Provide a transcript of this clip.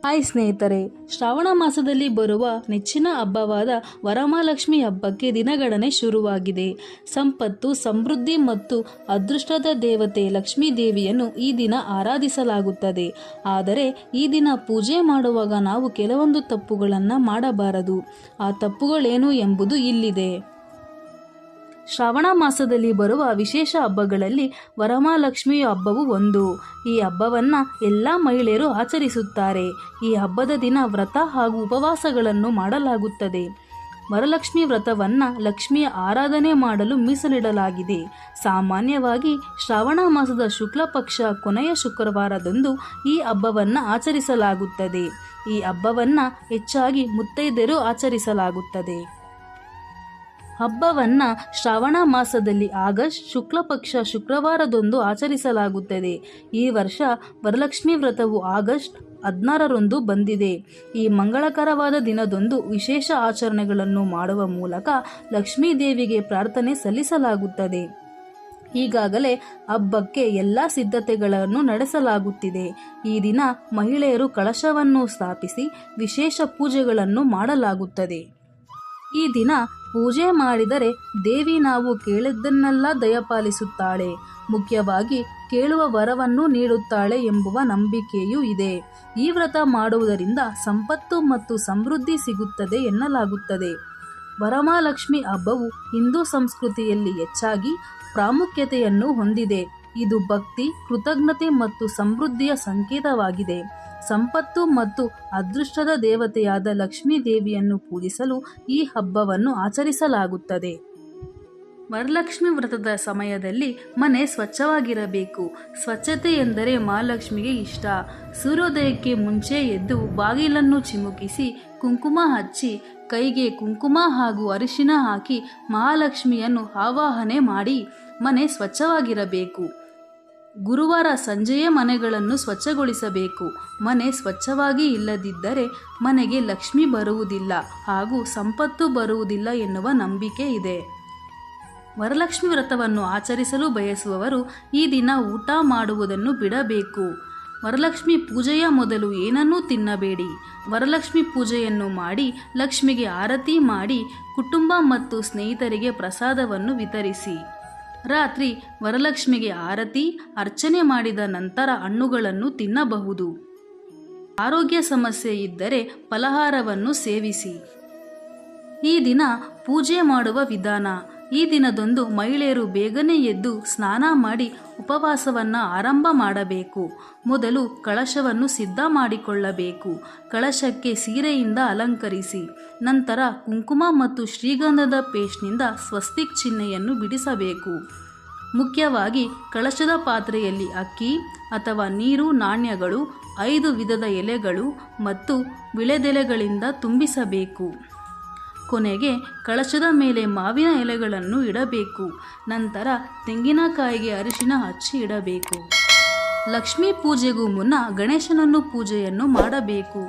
Hi ಸ್ನೇಹಿತರೆ, ಶ್ರಾವಣ ಮಾಸದಲ್ಲಿ ಬರುವ ನೆಚ್ಚಿನ ಹಬ್ಬವಾದ ವರಮಹಾಲಕ್ಷ್ಮಿ ಹಬ್ಬಕ್ಕೆ ದಿನಗಣನೆ ಶುರುವಾಗಿದೆ. ಸಂಪತ್ತು, ಸಮೃದ್ಧಿ ಮತ್ತು ಅದೃಷ್ಟದ ದೇವತೆ ಲಕ್ಷ್ಮೀ ದೇವಿಯನ್ನು ಈ ದಿನ ಆರಾಧಿಸಲಾಗುತ್ತದೆ. ಆದರೆ ಈ ದಿನ ಪೂಜೆ ಮಾಡುವಾಗ ನಾವು ಕೆಲವೊಂದು ತಪ್ಪುಗಳನ್ನು ಮಾಡಬಾರದು. ಆ ತಪ್ಪುಗಳೇನು ಎಂಬುದು ಇಲ್ಲಿದೆ. ಶ್ರಾವಣ ಮಾಸದಲ್ಲಿ ಬರುವ ವಿಶೇಷ ಹಬ್ಬಗಳಲ್ಲಿ ವರಮಹಾಲಕ್ಷ್ಮಿ ಹಬ್ಬವು ಒಂದು. ಈ ಹಬ್ಬವನ್ನು ಎಲ್ಲ ಮಹಿಳೆಯರು ಆಚರಿಸುತ್ತಾರೆ. ಈ ಹಬ್ಬದ ದಿನ ವ್ರತ ಹಾಗೂ ಉಪವಾಸಗಳನ್ನು ಮಾಡಲಾಗುತ್ತದೆ. ವರಲಕ್ಷ್ಮಿ ವ್ರತವನ್ನು ಲಕ್ಷ್ಮಿಯ ಆರಾಧನೆ ಮಾಡಲು ಮೀಸಲಿಡಲಾಗಿದೆ. ಸಾಮಾನ್ಯವಾಗಿ ಶ್ರಾವಣ ಮಾಸದ ಶುಕ್ಲ ಪಕ್ಷ ಕೊನೆಯ ಶುಕ್ರವಾರದಂದು ಈ ಹಬ್ಬವನ್ನು ಆಚರಿಸಲಾಗುತ್ತದೆ. ಈ ಹಬ್ಬವನ್ನು ಹೆಚ್ಚಾಗಿ ಮುತ್ತೈದೆಯರು ಆಚರಿಸಲಾಗುತ್ತದೆ. ಹಬ್ಬವನ್ನು ಶ್ರಾವಣ ಮಾಸದಲ್ಲಿ ಆಗಸ್ಟ್ ಶುಕ್ಲ ಪಕ್ಷ ಶುಕ್ರವಾರದಂದು ಆಚರಿಸಲಾಗುತ್ತದೆ. ಈ ವರ್ಷ ವರಲಕ್ಷ್ಮಿ ವ್ರತವು ಆಗಸ್ಟ್ 16ರಂದು ಬಂದಿದೆ. ಈ ಮಂಗಳಕರವಾದ ದಿನದಂದು ವಿಶೇಷ ಆಚರಣೆಗಳನ್ನು ಮಾಡುವ ಮೂಲಕ ಲಕ್ಷ್ಮೀ ದೇವಿಗೆ ಪ್ರಾರ್ಥನೆ ಸಲ್ಲಿಸಲಾಗುತ್ತದೆ. ಈಗಾಗಲೇ ಹಬ್ಬಕ್ಕೆ ಎಲ್ಲ ಸಿದ್ಧತೆಗಳನ್ನು ನಡೆಸಲಾಗುತ್ತಿದೆ. ಈ ದಿನ ಮಹಿಳೆಯರು ಕಳಶವನ್ನು ಸ್ಥಾಪಿಸಿ ವಿಶೇಷ ಪೂಜೆಗಳನ್ನು ಮಾಡಲಾಗುತ್ತದೆ. ಈ ದಿನ ಪೂಜೆ ಮಾಡಿದರೆ ದೇವಿ ನಾವು ಕೇಳಿದ್ದನ್ನೆಲ್ಲ ದಯಪಾಲಿಸುತ್ತಾಳೆ. ಮುಖ್ಯವಾಗಿ ಕೇಳುವ ವರವನ್ನು ನೀಡುತ್ತಾಳೆ ಎಂಬುವ ನಂಬಿಕೆಯೂ ಇದೆ. ಈ ವ್ರತ ಮಾಡುವುದರಿಂದ ಸಂಪತ್ತು ಮತ್ತು ಸಮೃದ್ಧಿ ಸಿಗುತ್ತದೆ ಎನ್ನಲಾಗುತ್ತದೆ. ವರಮಹಾಲಕ್ಷ್ಮಿ ಹಬ್ಬವು ಹಿಂದೂ ಸಂಸ್ಕೃತಿಯಲ್ಲಿ ಹೆಚ್ಚಾಗಿ ಪ್ರಾಮುಖ್ಯತೆಯನ್ನು ಹೊಂದಿದೆ. ಇದು ಭಕ್ತಿ, ಕೃತಜ್ಞತೆ ಮತ್ತು ಸಮೃದ್ಧಿಯ ಸಂಕೇತವಾಗಿದೆ. ಸಂಪತ್ತು ಮತ್ತು ಅದೃಷ್ಟದ ದೇವತೆಯಾದ ಲಕ್ಷ್ಮೀ ದೇವಿಯನ್ನು ಪೂಜಿಸಲು ಈ ಹಬ್ಬವನ್ನು ಆಚರಿಸಲಾಗುತ್ತದೆ. ವರಲಕ್ಷ್ಮಿ ವ್ರತದ ಸಮಯದಲ್ಲಿ ಮನೆ ಸ್ವಚ್ಛವಾಗಿರಬೇಕು. ಸ್ವಚ್ಛತೆ ಎಂದರೆ ಮಹಾಲಕ್ಷ್ಮಿಗೆ ಇಷ್ಟ. ಸೂರ್ಯೋದಯಕ್ಕೆ ಮುಂಚೆ ಎದ್ದು ಬಾಗಿಲನ್ನು ಚಿಮುಕಿಸಿ ಕುಂಕುಮ ಹಚ್ಚಿ ಕೈಗೆ ಕುಂಕುಮ ಹಾಗೂ ಅರಿಶಿನ ಹಾಕಿ ಮಹಾಲಕ್ಷ್ಮಿಯನ್ನು ಆವಾಹನೆ ಮಾಡಿ ಮನೆ ಸ್ವಚ್ಛವಾಗಿರಬೇಕು. ಗುರುವಾರ ಸಂಜೆಯೇ ಮನೆಗಳನ್ನು ಸ್ವಚ್ಛಗೊಳಿಸಬೇಕು. ಮನೆ ಸ್ವಚ್ಛವಾಗಿ ಇಲ್ಲದಿದ್ದರೆ ಮನೆಗೆ ಲಕ್ಷ್ಮಿ ಬರುವುದಿಲ್ಲ ಹಾಗೂ ಸಂಪತ್ತು ಬರುವುದಿಲ್ಲ ಎನ್ನುವ ನಂಬಿಕೆ ಇದೆ. ವರಲಕ್ಷ್ಮಿ ವ್ರತವನ್ನು ಆಚರಿಸಲು ಬಯಸುವವರು ಈ ದಿನ ಊಟ ಮಾಡುವುದನ್ನು ಬಿಡಬೇಕು. ವರಲಕ್ಷ್ಮಿ ಪೂಜೆಯ ಮೊದಲು ಏನನ್ನೂ ತಿನ್ನಬೇಡಿ. ವರಲಕ್ಷ್ಮಿ ಪೂಜೆಯನ್ನು ಮಾಡಿ ಲಕ್ಷ್ಮಿಗೆ ಆರತಿ ಮಾಡಿ ಕುಟುಂಬ ಮತ್ತು ಸ್ನೇಹಿತರಿಗೆ ಪ್ರಸಾದವನ್ನು ವಿತರಿಸಿ. ರಾತ್ರಿ ವರಲಕ್ಷ್ಮಿಗೆ ಆರತಿ ಅರ್ಚನೆ ಮಾಡಿದ ನಂತರ ಹಣ್ಣುಗಳನ್ನು ತಿನ್ನಬಹುದು. ಆರೋಗ್ಯ ಸಮಸ್ಯೆ ಇದ್ದರೆ ಫಲಹಾರವನ್ನು ಸೇವಿಸಿ. ಈ ದಿನ ಪೂಜೆ ಮಾಡುವ ವಿಧಾನ. ಈ ದಿನದಂದು ಮಹಿಳೆಯರು ಬೇಗನೆ ಎದ್ದು ಸ್ನಾನ ಮಾಡಿ ಉಪವಾಸವನ್ನು ಆರಂಭ ಮಾಡಬೇಕು. ಮೊದಲು ಕಳಶವನ್ನು ಸಿದ್ಧ ಮಾಡಿಕೊಳ್ಳಬೇಕು. ಕಳಶಕ್ಕೆ ಸೀರೆಯಿಂದ ಅಲಂಕರಿಸಿ ನಂತರ ಕುಂಕುಮ ಮತ್ತು ಶ್ರೀಗಂಧದ ಪೇಸ್ಟ್ನಿಂದ ಸ್ವಸ್ತಿಕ್ ಚಿಹ್ನೆಯನ್ನು ಬಿಡಿಸಬೇಕು. ಮುಖ್ಯವಾಗಿ ಕಳಶದ ಪಾತ್ರೆಯಲ್ಲಿ ಅಕ್ಕಿ ಅಥವಾ ನೀರು, ನಾಣ್ಯಗಳು, 5 ವಿಧದ ಎಲೆಗಳು ಮತ್ತು ವಿಳೆದೆಲೆಗಳಿಂದ ತುಂಬಿಸಬೇಕು. ಕೊನೆಗೆ ಕಳಶದ ಮೇಲೆ ಮಾವಿನ ಎಲೆಗಳನ್ನು ಇಡಬೇಕು. ನಂತರ ತೆಂಗಿನಕಾಯಿಗೆ ಅರಿಶಿನ ಹಚ್ಚಿ ಇಡಬೇಕು. ಲಕ್ಷ್ಮೀ ಪೂಜೆಗೂ ಮುನ್ನ ಗಣೇಶನನ್ನು ಪೂಜೆಯನ್ನು ಮಾಡಬೇಕು.